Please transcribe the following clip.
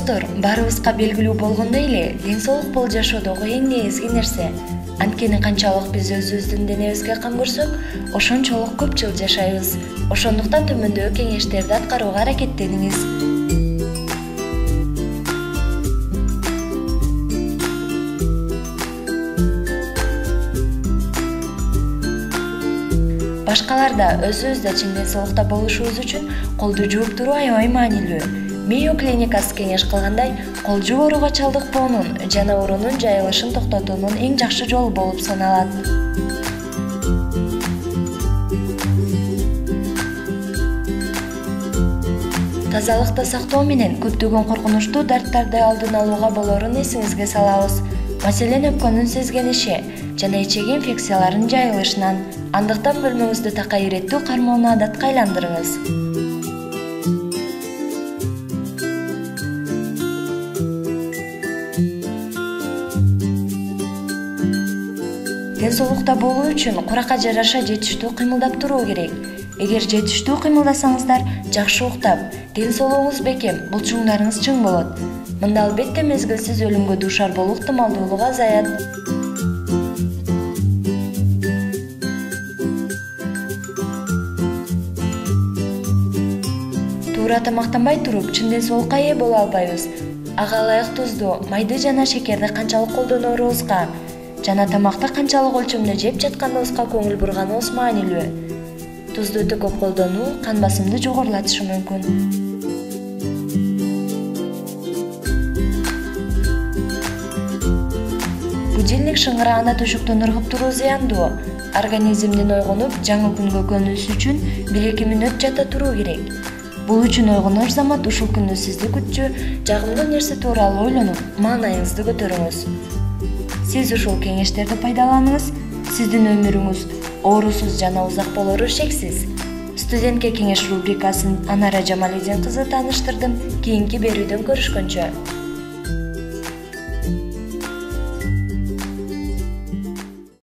Достор, барыбызга белгилүү болгондой эле, ден соолук бул жашоодогу эң негизги нерсе. Анткени канчалык биз өзүбүздүн денебизге кам көрсөк, ошончолук көп жыл жашайбыз. Ошондуктан төмөндөгү кеңештерди аткарууга аракеттениңиз. Башкаларда өзүбүздө чын ден соолукта болушубуз үчүн колду жууп туруу аябай маанилүү. Мейо клиникасы кеңеш кылгандай, кол жууп ооруга чалдыкпоонун жана оорунун жайылышын токтотуунун эң жакшы жолу болуп саналат. Тазалыкты сактоо менен көптөгөн коркунучтуу дарттарды алдын алууга болорун эсиңизге салабыз. Маселен, өпкөнүн сезгениши жана ичеги инфекцияларын жайылышынан. Андыктан бөлмөңүздү такай иреттүү кармоону адатка айландырыңыз. Ден соолукта болуу үчүн куракка жараша жетиштүү кыймылдап туруу керек. Эгер жетиштүү кыймылдасаңыздар, жакшы уктап, ден соолугуңуз бекем, булчуңдарыңыз чың болот. Мында албетте мезгилсиз өлүмгө дуушар болуу ыктымалдуулугу азаят. Туура тамактанбай туруп, чын ден соолукка ээ боло албайбыз. Ага ылайык тузду, майды жана шекерди канчалык колдоноорубузга жана тамакты канчалык өлчөмдө жеп жатканыбызга көңүл бурганыбыз маанилүү. Тузду өтө көп колдонуу кан басымды жогорулатышы мүмкүн. Будильник шыңыраана төшөктөн ыргып туруу зыяндуу. Организмдин ойгонуп, жаңы күнгө көнүүсү үчүн 1-2 мүнөт жата туруу керек. Бул үчүн ойгонор замат ушул күндү сизди күтчү, жагымдуу нерсе тууралуу ойлонуп, маанайыңызды көтөрүңүз. Сиз ушул кеңештерди пайдаланыңыз, сиздин өмүрүңүз оорусуз жана узак болору шексиз. Студентке кеңеш рубрикасын Анара Жамалидин кызы тааныштырдым. Кийинки берүүдөн көрүшкөнчө.